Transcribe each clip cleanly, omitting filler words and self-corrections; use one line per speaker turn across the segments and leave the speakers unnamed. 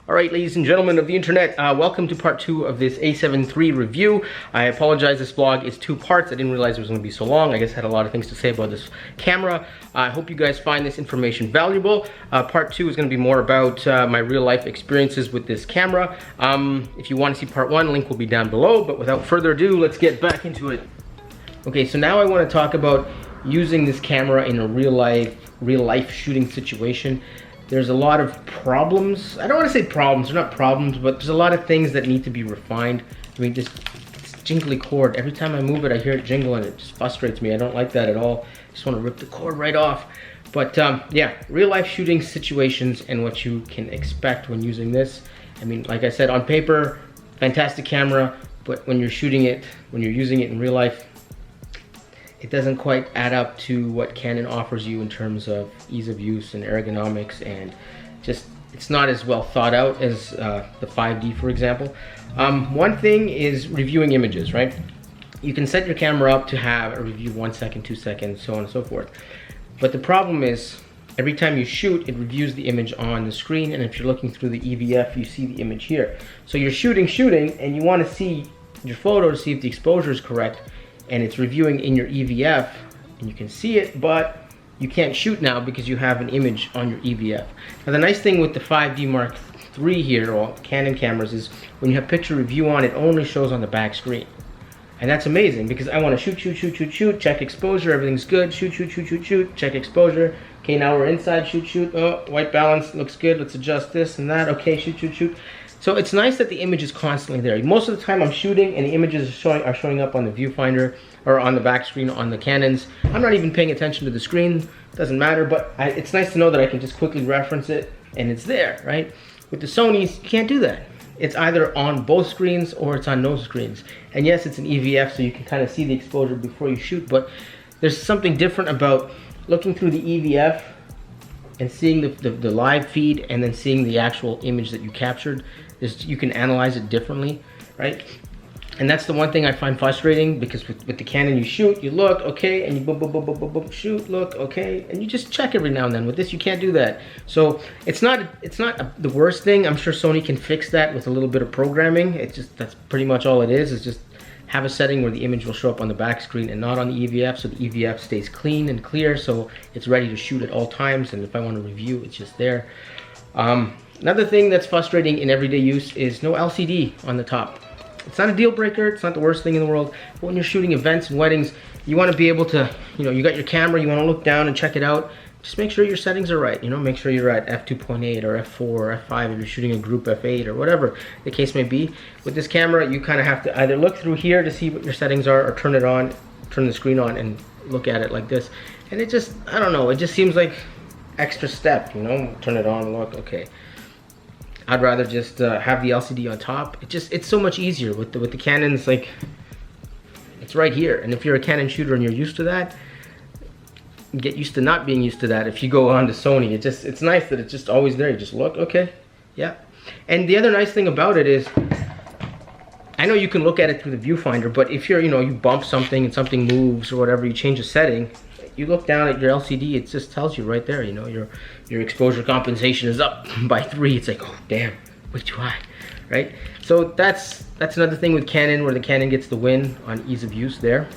Alright, ladies and gentlemen of the internet, welcome to part 2 of this A7 III review. I apologize, this vlog is 2 parts. I didn't realize it was going to be so long. I guess I had a lot of things to say about this camera. I hope you guys find this information valuable. Part 2 is going to be more about my real life experiences with this camera. If you want to see part 1, link will be down below, but without further ado, let's get back into it. Okay, so now I want to talk about using this camera in a real life shooting situation. There's a lot of problems. I don't want to say problems, they're not problems, but there's a lot of things that need to be refined. I mean, this jingly cord, every time I move it, I hear it jingle and it just frustrates me. I don't like that at all. I just want to rip the cord right off. But yeah, real life shooting situations and what you can expect when using this. I mean, like I said, on paper, fantastic camera, but when you're shooting it, when you're using it in real life, it doesn't quite add up to what Canon offers you in terms of ease of use and ergonomics, and just it's not as well thought out as the 5D, for example. One thing is reviewing images, right? You can set your camera up to have a review 1 second, 2 seconds, so on and so forth. But the problem is every time you shoot, it reviews the image on the screen, and if you're looking through the EVF, you see the image here. So you're shooting, and you want to see your photo to see if the exposure is correct, and it's reviewing in your EVF, and you can see it, but you can't shoot now because you have an image on your EVF. Now the nice thing with the 5D Mark III here, or Canon cameras, is when you have picture review on, it only shows on the back screen. And that's amazing because I want to shoot, check exposure, everything's good, shoot, check exposure. Okay, now we're inside, shoot, oh, white balance, looks good, let's adjust this and that, okay, shoot. So it's nice that the image is constantly there. Most of the time I'm shooting and the images are showing up on the viewfinder or on the back screen on the Canons. I'm not even paying attention to the screen, doesn't matter, but it's nice to know that I can just quickly reference it and it's there, right? With the Sonys, you can't do that. It's either on both screens or it's on no screens. And yes, it's an EVF, so you can kind of see the exposure before you shoot, but there's something different about looking through the EVF and seeing the live feed and then seeing the actual image that you captured. You can analyze it differently, right? And that's the one thing I find frustrating, because with the Canon you shoot, you look, okay, and you boom, shoot, look, okay, and you just check every now and then. With this, you can't do that. So it's not the worst thing. I'm sure Sony can fix that with a little bit of programming. That's pretty much all it is just have a setting where the image will show up on the back screen and not on the EVF, so the EVF stays clean and clear, so it's ready to shoot at all times, and if I want to review, it's just there. Another thing that's frustrating in everyday use is no LCD on the top. It's not a deal breaker, it's not the worst thing in the world, but when you're shooting events and weddings, you want to be able to, you got your camera, you want to look down and check it out. Just make sure your settings are right, make sure you're at f2.8 or f4 or f5 if you're shooting a group f8 or whatever the case may be. With this camera, you kind of have to either look through here to see what your settings are, or turn the screen on and look at it like this. And it just, I don't know, it just seems like extra step, turn it on, look, okay. I'd rather just have the LCD on top. It's so much easier with the Canons. Like, it's right here, and if you're a Canon shooter and you're used to that, get used to not being used to that. If you go on to Sony, it's nice that it's just always there. You just look, okay, yeah. And the other nice thing about it is, I know you can look at it through the viewfinder, but if you're, you bump something and something moves or whatever, you change a setting, you look down at your LCD, it just tells you right there, your exposure compensation is up by 3. It's like, oh damn, way too high, right? So that's another thing with Canon, where the Canon gets the win on ease of use there.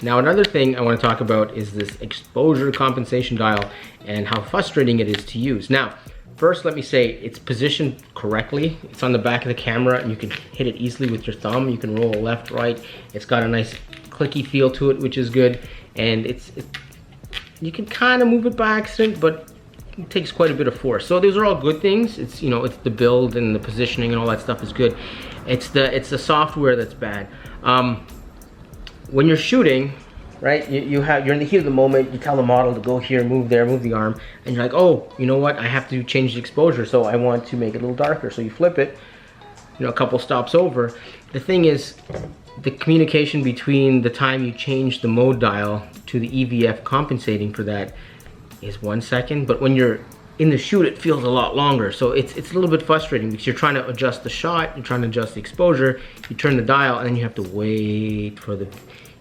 Now another thing I want to talk about is this exposure compensation dial and how frustrating it is to use. Now, first let me say it's positioned correctly. It's on the back of the camera and you can hit it easily with your thumb. You can roll left, right. It's got a nice clicky feel to it, which is good. And you can kind of move it by accident, but it takes quite a bit of force. So those are all good things. It's it's the build and the positioning and all that stuff is good. It's the software that's bad. When you're shooting, right, you're in the heat of the moment. You tell the model to go here, move there, move the arm, and you're like, oh, you know what? I have to change the exposure, so I want to make it a little darker. So you flip it, a couple stops over. The thing is, the communication between the time you change the mode dial to the EVF compensating for that is 1 second, but when you're in the shoot, it feels a lot longer. So it's a little bit frustrating because you're trying to adjust the shot, you're trying to adjust the exposure, you turn the dial, and then you have to wait for the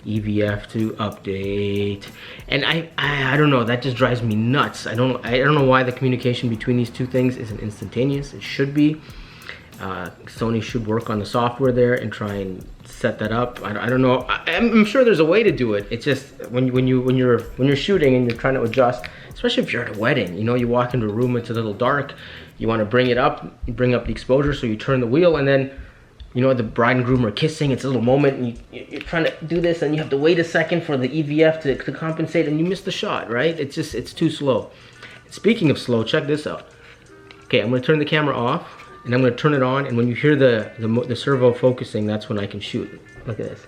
EVF to update. And I don't know, that just drives me nuts. I don't know why the communication between these two things isn't instantaneous. It should be. Sony should work on the software there and try and set that up. I don't know. I'm sure there's a way to do it. It's just when you're shooting and you're trying to adjust, especially if you're at a wedding, you know, you walk into a room, it's a little dark, you want to bring it up, you bring up the exposure, so you turn the wheel, and then, you know, the bride and groom are kissing, it's a little moment, and you're trying to do this, and you have to wait a second for the EVF to compensate, and you miss the shot, right? It's too slow. Speaking of slow, check this out. Okay, I'm going to turn the camera off, and I'm going to turn it on, and when you hear the servo focusing, that's when I can shoot. Look at this.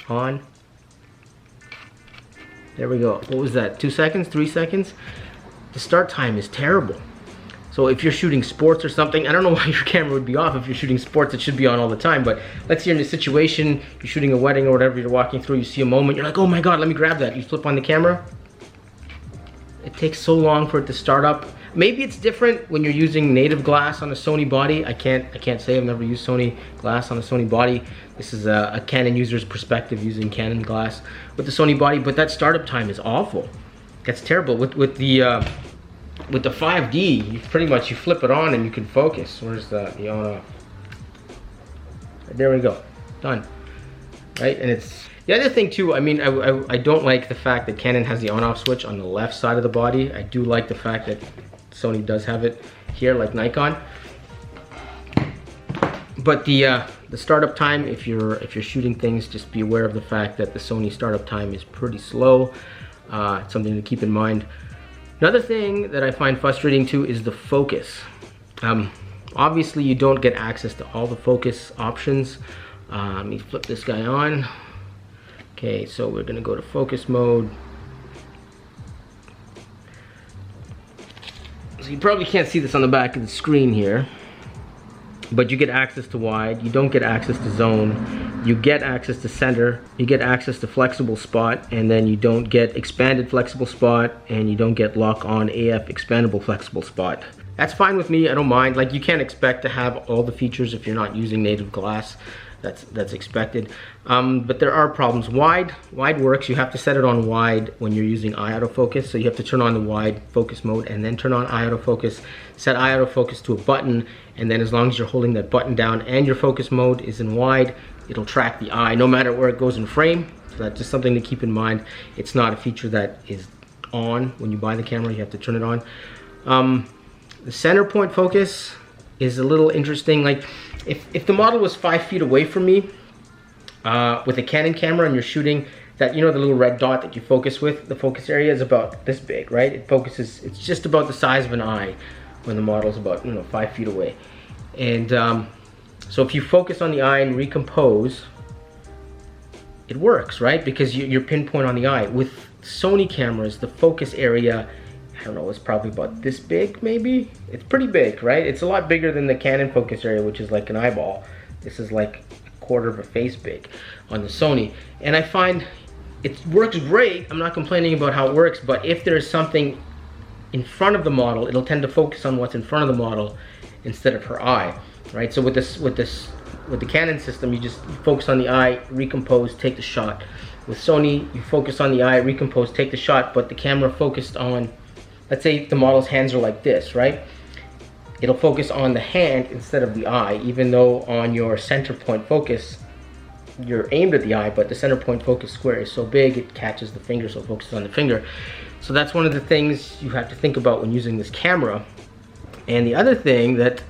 On. There we go. What was that? 2 seconds? 3 seconds? The start time is terrible. So if you're shooting sports or something, I don't know why your camera would be off. If you're shooting sports, it should be on all the time. But let's say you're in a situation, you're shooting a wedding or whatever, you're walking through, you see a moment, you're like, oh my God, let me grab that. You flip on the camera. It takes so long for it to start up. Maybe it's different when you're using native glass on a Sony body. I can't say, I've never used Sony glass on a Sony body. This is a Canon user's perspective using Canon glass with the Sony body, but that startup time is awful. That's terrible. With the 5D, you pretty much, you flip it on and you can focus. Where's the on off? There we go, done. Right, and it's the other thing too. I mean, I don't like the fact that Canon has the on-off switch on the left side of the body. I do like the fact that Sony does have it here, like Nikon. But the startup time, if you're shooting things, just be aware of the fact that the Sony startup time is pretty slow. It's something to keep in mind. Another thing that I find frustrating too is the focus. Obviously, you don't get access to all the focus options. Let me flip this guy on. Okay, so we're gonna go to focus mode. So you probably can't see this on the back of the screen here, but you get access to wide, you don't get access to zone, you get access to center, you get access to flexible spot, and then you don't get expanded flexible spot, and you don't get lock on AF expandable flexible spot. That's fine with me, I don't mind. Like, you can't expect to have all the features if you're not using native glass. That's expected. But there are problems. Wide works. You have to set it on wide when you're using eye autofocus. So you have to turn on the wide focus mode and then turn on eye autofocus. Set eye autofocus to a button, and then as long as you're holding that button down and your focus mode is in wide, it'll track the eye no matter where it goes in frame. So that's just something to keep in mind. It's not a feature that is on when you buy the camera. You have to turn it on. The center point focus is a little interesting. Like, if the model was 5 feet away from me with a Canon camera and you're shooting that, you know, the little red dot that you focus with, the focus area is about this big, right? It focuses, it's just about the size of an eye when the model's about, you know, 5 feet away. And so if you focus on the eye and recompose, it works, right? Because you're pinpoint on the eye. With Sony cameras, the focus area, I don't know, it's probably about this big, maybe? It's pretty big, right? It's a lot bigger than the Canon focus area, which is like an eyeball. This is like a quarter of a face big on the Sony. And I find it works great. I'm not complaining about how it works, but if there's something in front of the model, it'll tend to focus on what's in front of the model instead of her eye, right? So with the Canon system, you just focus on the eye, recompose, take the shot. With Sony, you focus on the eye, recompose, take the shot, but the camera focused on, let's say the model's hands are like this, right? It'll focus on the hand instead of the eye, even though on your center point focus, you're aimed at the eye, but the center point focus square is so big, it catches the finger, so it focuses on the finger. So that's one of the things you have to think about when using this camera. And the other thing that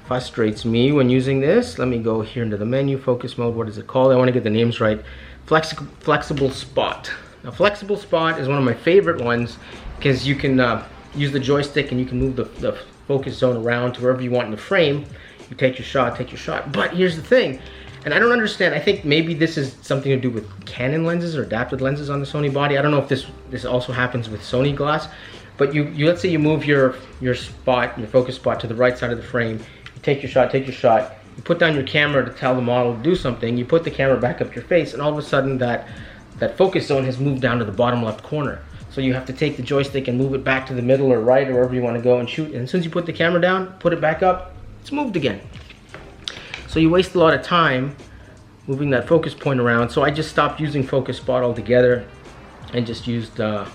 frustrates me when using this, let me go here into the menu, focus mode, what is it called? I want to get the names right. Flexible spot. Now, flexible spot is one of my favorite ones because you can use the joystick and you can move the focus zone around to wherever you want in the frame. You take your shot, but here's the thing, and I don't understand, I think maybe this is something to do with Canon lenses or adapted lenses on the Sony body. I don't know if this also happens with Sony glass, but you let's say you move your spot, your focus spot to the right side of the frame, you take your shot, you put down your camera to tell the model to do something, you put the camera back up your face, and all of a sudden that focus zone has moved down to the bottom left corner. So you have to take the joystick and move it back to the middle or right or wherever you want to go and shoot. And as soon as you put the camera down, put it back up, it's moved again. So you waste a lot of time moving that focus point around. So I just stopped using focus spot altogether and just used the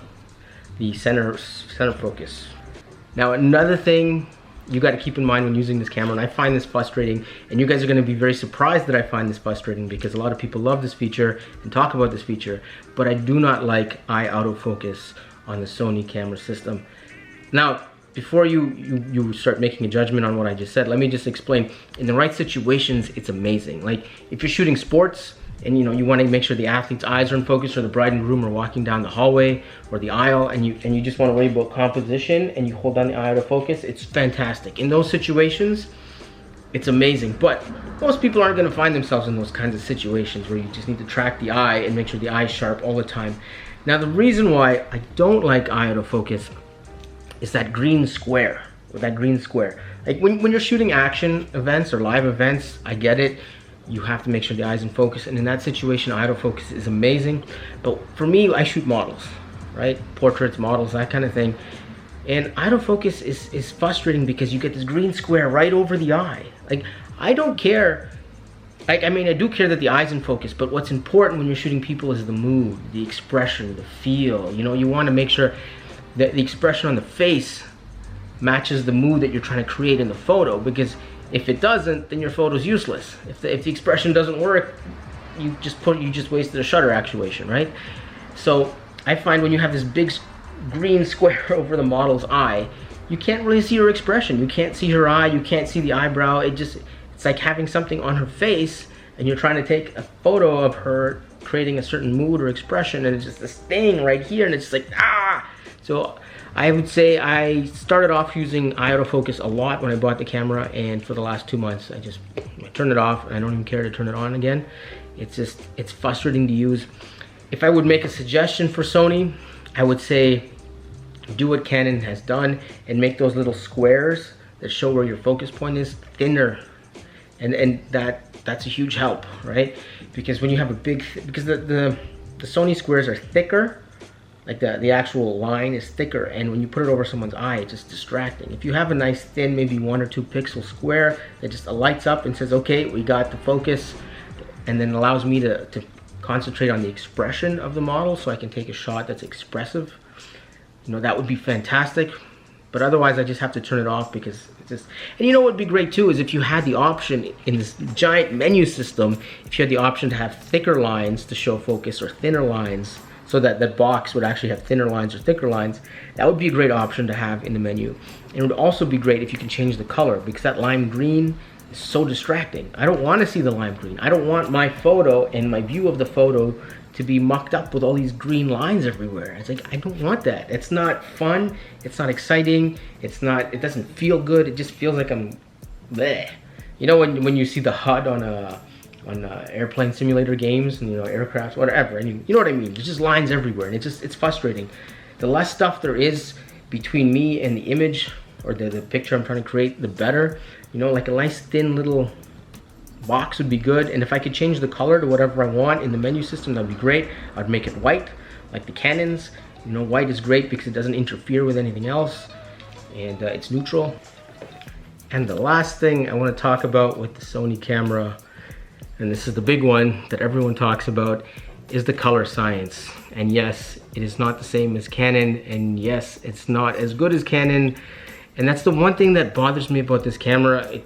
center focus. Now another thing you got to keep in mind when using this camera, and I find this frustrating, and you guys are going to be very surprised that I find this frustrating because a lot of people love this feature and talk about this feature, but I do not like eye autofocus on the Sony camera system. Now, before you start making a judgment on what I just said, let me just explain. In the right situations, it's amazing. Like if you're shooting sports and you want to make sure the athlete's eyes are in focus, or the bride and groom are walking down the hallway or the aisle, and you just want to worry about composition and you hold down the eye autofocus, it's fantastic. In those situations, it's amazing. But most people aren't going to find themselves in those kinds of situations where you just need to track the eye and make sure the eye is sharp all the time. Now the reason why I don't like eye autofocus is that green square, Like when you're shooting action events or live events, I get it. You have to make sure the eye's in focus, and in that situation, autofocus is amazing. But for me, I shoot models, right? Portraits, models, that kind of thing. And autofocus is frustrating because you get this green square right over the eye. Like, I don't care. I mean, I do care that the eye's in focus, but what's important when you're shooting people is the mood, the expression, the feel. You want to make sure that the expression on the face matches the mood that you're trying to create in the photo, because if it doesn't, then your photo's useless. If the expression doesn't work, you just wasted a shutter actuation, right? So I find when you have this big green square over the model's eye, you can't really see her expression. You can't see her eye, you can't see the eyebrow. It's like having something on her face and you're trying to take a photo of her creating a certain mood or expression, and it's just this thing right here, and it's just like, ah! So I would say I started off using eye autofocus a lot when I bought the camera, and for the last 2 months I turned it off, and I don't even care to turn it on again. It's frustrating to use. If I would make a suggestion for Sony, I would say do what Canon has done and make those little squares that show where your focus point is thinner, and that's a huge help, right? Because when you have a big, because the Sony squares are thicker, like the actual line is thicker, and when you put it over someone's eye, it's just distracting. If you have a nice thin, maybe 1 or 2 pixel square that just lights up and says, okay, we got the focus, and then allows me to concentrate on the expression of the model so I can take a shot that's expressive, that would be fantastic. But otherwise, I just have to turn it off because it's just, and what would be great too is if you had the option in this giant menu system, if you had the option to have thicker lines to show focus or thinner lines, so that that box would actually have thinner lines or thicker lines. That would be a great option to have in the menu. And it would also be great if you can change the color, because that lime green is so distracting. I don't want to see the lime green. I don't want my photo and my view of the photo to be mucked up with all these green lines everywhere. It's like, I don't want that. It's not fun. It's not exciting. It doesn't feel good. It just feels like I'm bleh. When you see the HUD on airplane simulator games and aircrafts, whatever, and you know what I mean. There's just lines everywhere, and it's frustrating. The less stuff there is between me and the image or the picture I'm trying to create, the better. Like a nice thin little box would be good, and if I could change the color to whatever I want in the menu system, that'd be great. I'd make it white, like the Canons. White is great because it doesn't interfere with anything else, and it's neutral. And the last thing I want to talk about with the Sony camera, and this is the big one that everyone talks about, is the color science. And yes, it is not the same as Canon, and yes, it's not as good as Canon. And that's the one thing that bothers me about this camera.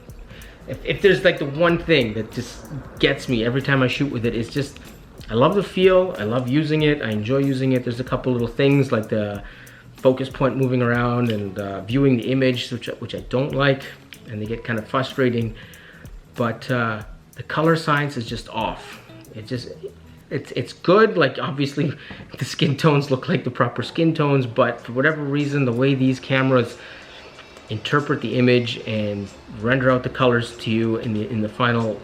If there's like the one thing that just gets me every time I shoot with it, it's just, I love the feel, I love using it, I enjoy using it. There's a couple little things like the focus point moving around and viewing the image, which I don't like, and they get kind of frustrating. But the color science is just off. It's good, like obviously the skin tones look like the proper skin tones, but for whatever reason, the way these cameras interpret the image and render out the colors to you in the final,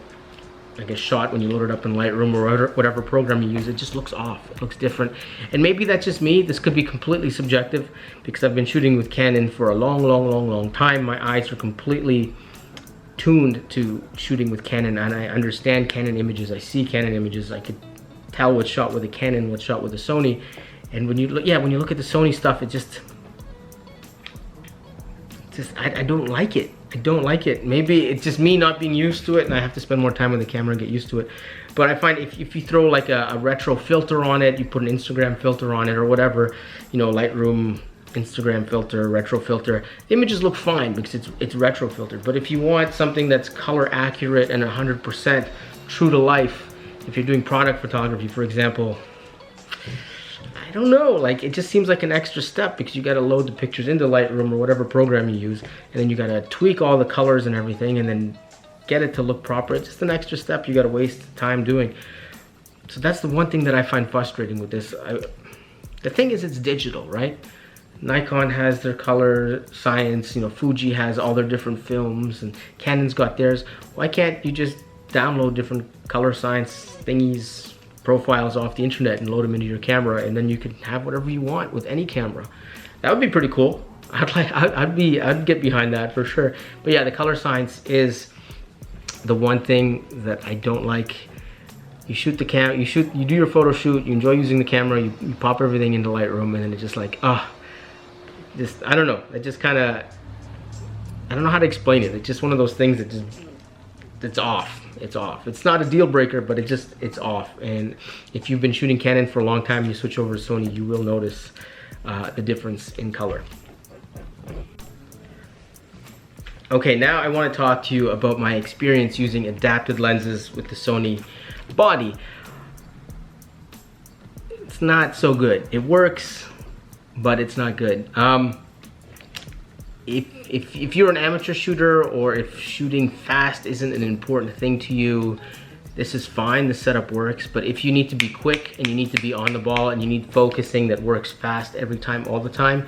I guess, shot when you load it up in Lightroom or whatever program you use, it just looks off. It looks different. And maybe that's just me. This could be completely subjective because I've been shooting with Canon for a long time. My eyes are completely tuned to shooting with Canon, and I understand Canon images. I see Canon images. I could tell what's shot with a Canon, what's shot with a Sony. And when you look at the Sony stuff, it just I don't like it. I don't like it. Maybe it's just me not being used to it and I have to spend more time with the camera and get used to it. But I find if you throw like a retro filter on it, you put an Instagram filter on it or whatever, you know, Lightroom, Instagram filter, retro filter, the images look fine because it's retro filtered. But if you want something that's color accurate and 100% true to life, if you're doing product photography, for example, I don't know, like it just seems like an extra step because you got to load the pictures into Lightroom or whatever program you use, and then you got to tweak all the colors and everything and then get it to look proper. It's just an extra step you got to waste time doing. So that's the one thing that I find frustrating with this. The thing is, it's digital, right? Nikon has their color science, you know, Fuji has all their different films, and Canon's got theirs. Why can't you just download different color science thingies, profiles off the internet and load them into your camera, and then you can have whatever you want with any camera? That would be pretty cool. I'd get behind that for sure. But yeah, the color science is the one thing that I don't like. You shoot the cam, you do your photo shoot, you enjoy using the camera, you pop everything into Lightroom, and then it's just like, just, I don't know, it just kind of, I don't know how to explain it. It's just one of those things that just, it's off. It's off. It's not a deal breaker, but it's off. And if you've been shooting Canon for a long time, you switch over to Sony, you will notice the difference in color. Okay, now I want to talk to you about my experience using adapted lenses with the Sony body. It's not so good. It works, but it's not good. If you're an amateur shooter, or if shooting fast isn't an important thing to you, this is fine, the setup works. But if you need to be quick and you need to be on the ball and you need focusing that works fast every time, all the time,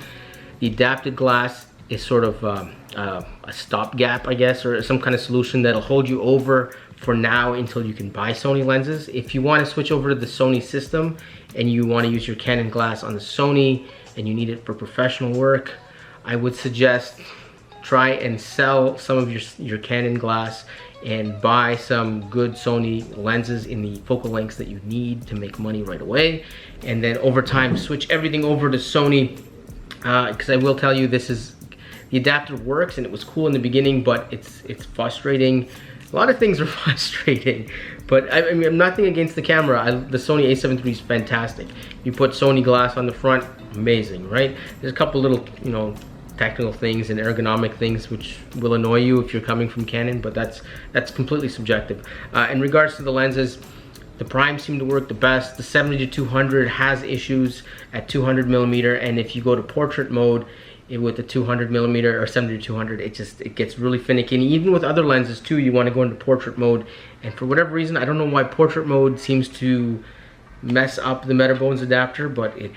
the adapted glass is sort of a stopgap, I guess, or some kind of solution that'll hold you over for now until you can buy Sony lenses. If you want to switch over to the Sony system and you want to use your Canon glass on the Sony and you need it for professional work, I would suggest try and sell some of your Canon glass and buy some good Sony lenses in the focal lengths that you need to make money right away. And then over time, switch everything over to Sony, because I will tell you, the adapter works and it was cool in the beginning, but it's frustrating. A lot of things are frustrating, but I mean, I'm nothing against the camera. The Sony A7III is fantastic. You put Sony glass on the front, amazing, right? There's a couple little, you know, technical things and ergonomic things which will annoy you if you're coming from Canon, but that's completely subjective. In regards to the lenses, the primes seem to work the best. The 70-200 has issues at 200mm, and if you go to portrait mode with the 200mm or 70-200, it gets really finicky. And even with other lenses too, you want to go into portrait mode, and for whatever reason, I don't know why portrait mode seems to mess up the Metabones adapter, but it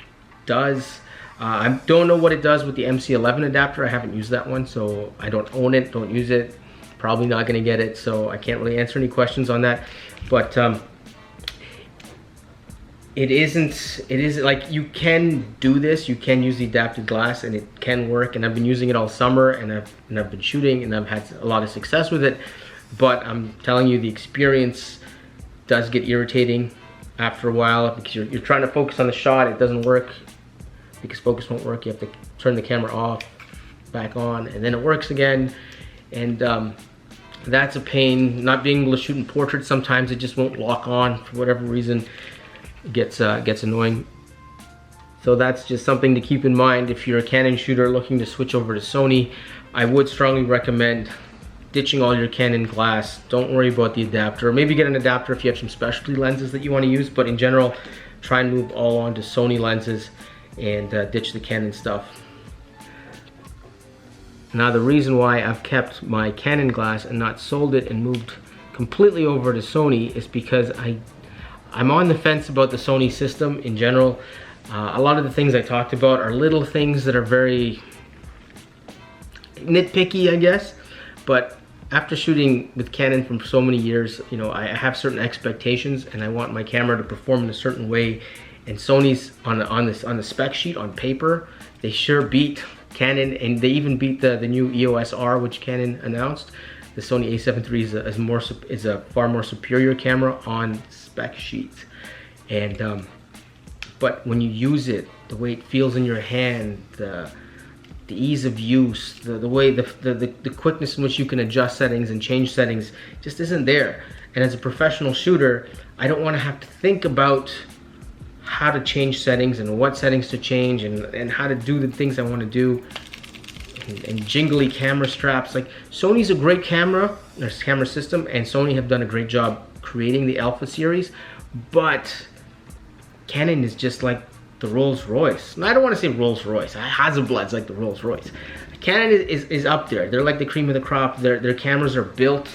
does. I don't know what it does with the MC11 adapter. I haven't used that one, so I don't own it, don't use it, probably not going to get it, so I can't really answer any questions on that. But it isn't like, you can do this, you can use the adapted glass and it can work, and I've been using it all summer, and I've been shooting and I've had a lot of success with it. But I'm telling you, the experience does get irritating after a while because you're trying to focus on the shot, it doesn't work because focus won't work. You have to turn the camera off, back on, and then it works again. And that's a pain. Not being able to shoot in portrait, sometimes it just won't lock on for whatever reason. It gets annoying. So that's just something to keep in mind if you're a Canon shooter looking to switch over to Sony. I would strongly recommend ditching all your Canon glass. Don't worry about the adapter. Maybe get an adapter if you have some specialty lenses that you want to use, but in general, try and move all onto Sony lenses and ditch the Canon stuff. Now, the reason why I've kept my Canon glass and not sold it and moved completely over to Sony is because I'm on the fence about the Sony system in general. A lot of the things I talked about are little things that are very nitpicky, I guess, but after shooting with Canon for so many years, you know, I have certain expectations and I want my camera to perform in a certain way. And Sony's on the spec sheet on paper, they sure beat Canon, and they even beat the new EOS R, which Canon announced. The Sony A7III is a far more superior camera on spec sheets. And but when you use it, the way it feels in your hand, the ease of use, the way, the quickness in which you can adjust settings and change settings just isn't there. And as a professional shooter, I don't want to have to think about how to change settings and what settings to change and how to do the things I want to do, and jingly camera straps. Like, Sony's a great camera system, and Sony have done a great job creating the Alpha series, but Canon is just like the Rolls Royce. And I don't want to say Rolls Royce. Hasselblad's like the Rolls Royce. Canon is up there. They're like the cream of the crop. Their cameras are built.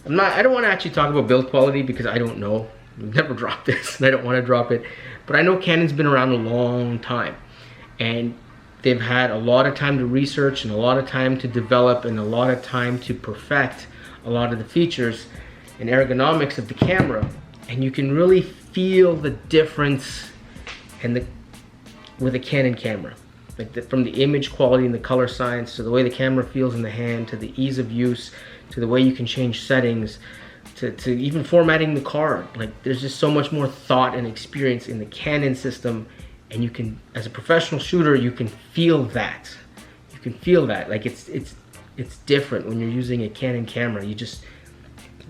I don't want to actually talk about build quality because I don't know. I've never dropped this and I don't want to drop it. But I know Canon's been around a long time, and they've had a lot of time to research and a lot of time to develop and a lot of time to perfect a lot of the features and ergonomics of the camera. And you can really feel the difference with a Canon camera. Like from the image quality and the color science, to the way the camera feels in the hand, to the ease of use, to the way you can change settings, to even formatting the card. Like, there's just so much more thought and experience in the Canon system, and you can, as a professional shooter, you can feel that. You can feel that. Like, it's different when you're using a Canon camera. You just,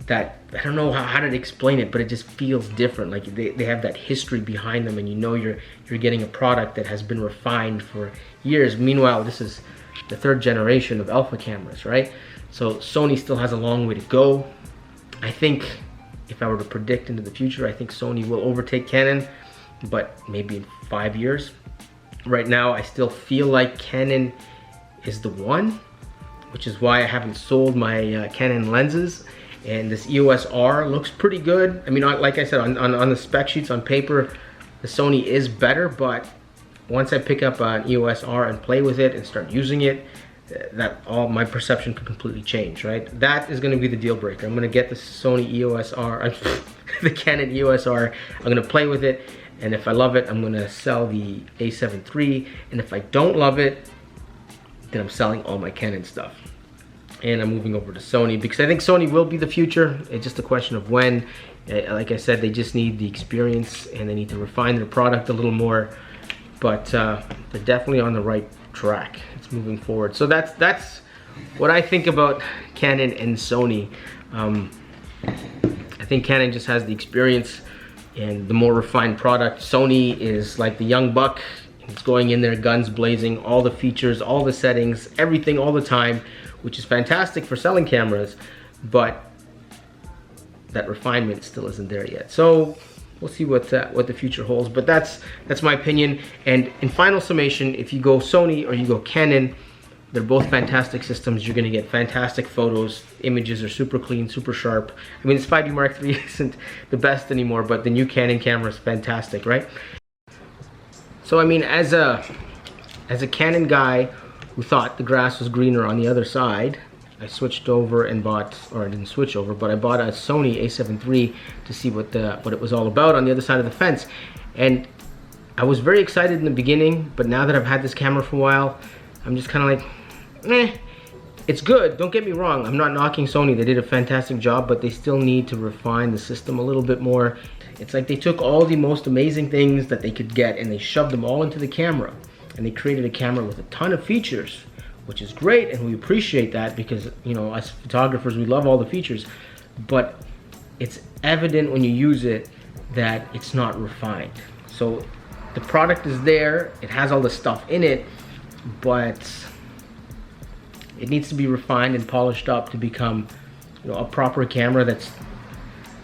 I don't know how to explain it, but it just feels different. Like, they have that history behind them, and you know you're getting a product that has been refined for years. Meanwhile, this is the 3rd generation of Alpha cameras, right? So Sony still has a long way to go. I think if I were to predict into the future, I think Sony will overtake Canon, but maybe in 5 years. Right now, I still feel like Canon is the one, which is why I haven't sold my Canon lenses. And this EOS R looks pretty good. I mean, like I said, on the spec sheets on paper, the Sony is better, but once I pick up an EOS R and play with it and start using it, all my perception could completely change, right? That is going to be the deal breaker. I'm going to get the Sony EOS R, the Canon EOS R. I'm going to play with it, and if I love it, I'm going to sell the A7 III, and if I don't love it, then I'm selling all my Canon stuff. And I'm moving over to Sony, because I think Sony will be the future. It's just a question of when. Like I said, they just need the experience, and they need to refine their product a little more, but they're definitely on the right track. It's moving forward. So that's what I think about Canon and Sony. I think Canon just has the experience and the more refined product. Sony is like the young buck. It's going in there guns blazing, all the features, all the settings, everything all the time, which is fantastic for selling cameras, but that refinement still isn't there yet. So we'll see what the future holds, but that's my opinion. And in final summation, if you go Sony or you go Canon, they're both fantastic systems. You're gonna get fantastic photos. Images are super clean, super sharp. I mean, this 5D Mark III isn't the best anymore, but the new Canon camera is fantastic, right? So I mean, as a Canon guy who thought the grass was greener on the other side, I switched over and bought, or I didn't switch over, but I bought a Sony A7 III to see what it was all about on the other side of the fence. And I was very excited in the beginning, but now that I've had this camera for a while, I'm just kind of like, it's good, don't get me wrong. I'm not knocking Sony, they did a fantastic job, but they still need to refine the system a little bit more. It's like they took all the most amazing things that they could get and they shoved them all into the camera. And they created a camera with a ton of features, which is great, and we appreciate that because, you know, as photographers, we love all the features. But it's evident when you use it that it's not refined. So the product is there, it has all the stuff in it, but it needs to be refined and polished up to become, you know, a proper camera that's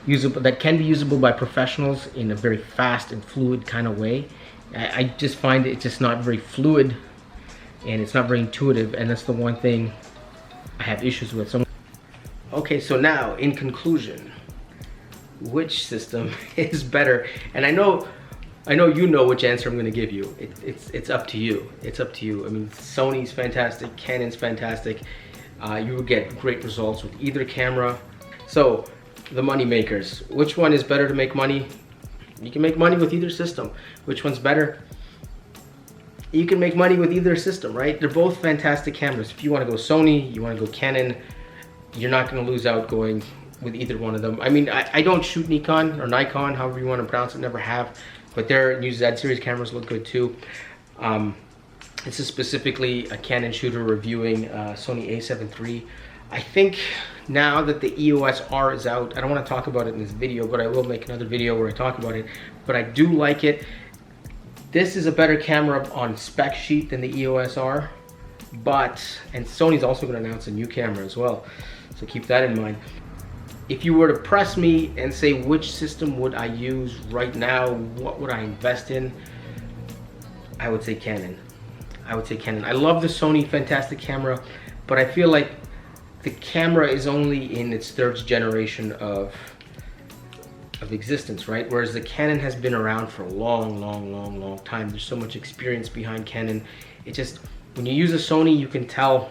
usable, that can be usable by professionals in a very fast and fluid kind of way. I just find it's just not very fluid and it's not very intuitive, and that's the one thing I have issues with. So, okay, so now in conclusion, which system is better? And I know you know which answer I'm going to give you. It's up to you. It's up to you. I mean, Sony's fantastic, Canon's fantastic. You will get great results with either camera. So the money makers, which one is better to make money? You can make money with either system. Which one's better? You can make money with either system, right? They're both fantastic cameras. If you want to go Sony, you want to go Canon, you're not going to lose out going with either one of them. I mean, I don't shoot Nikon or Nikon, however you want to pronounce it, never have, but their new Z series cameras look good too. This is specifically a Canon shooter reviewing Sony A7III. I think now that the EOS R is out, I don't want to talk about it in this video, but I will make another video where I talk about it. But I do like it. This is a better camera on spec sheet than the EOS R, and Sony's also going to announce a new camera as well, so keep that in mind. If you were to press me and say which system would I use right now, what would I invest in, I would say Canon. I would say Canon. I love the Sony fantastic camera, but I feel like the camera is only in its third generation of existence, right? Whereas the Canon has been around for a long time. There's so much experience behind Canon. It just, when you use a Sony, you can tell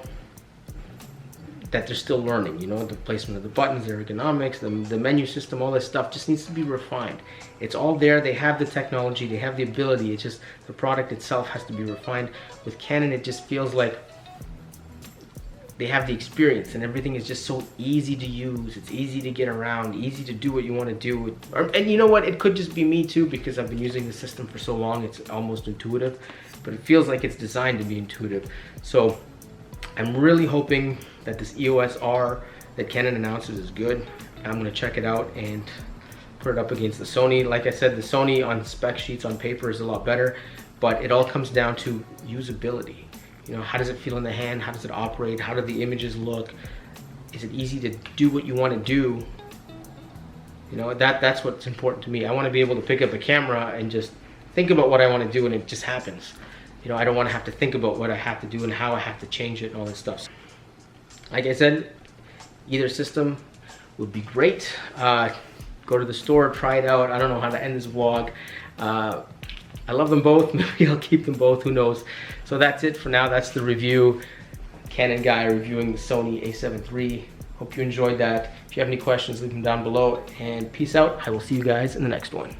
that they're still learning, you know, the placement of the buttons, the ergonomics, the menu system, all this stuff just needs to be refined. It's all there, they have the technology, they have the ability, it's just the product itself has to be refined. With Canon, it just feels like they have the experience and everything is just so easy to use. It's easy to get around, easy to do what you want to do. And you know what, it could just be me too, because I've been using the system for so long, it's almost intuitive, but it feels like it's designed to be intuitive. So I'm really hoping that this EOS R that Canon announces is good. I'm going to check it out and put it up against the Sony. Like I said, the Sony on spec sheets on paper is a lot better, but it all comes down to usability. You know, how does it feel in the hand? How does it operate? How do the images look? Is it easy to do what you want to do? You know, that's what's important to me. I want to be able to pick up a camera and just think about what I want to do and it just happens. You know, I don't want to have to think about what I have to do and how I have to change it and all this stuff. Like I said, either system would be great. Go to the store, try it out. I don't know how to end this vlog. I love them both. Maybe I'll keep them both, who knows. So that's it for now. That's the review. Canon guy reviewing the Sony A7III. Hope you enjoyed that. If you have any questions, leave them down below. And peace out. I will see you guys in the next one.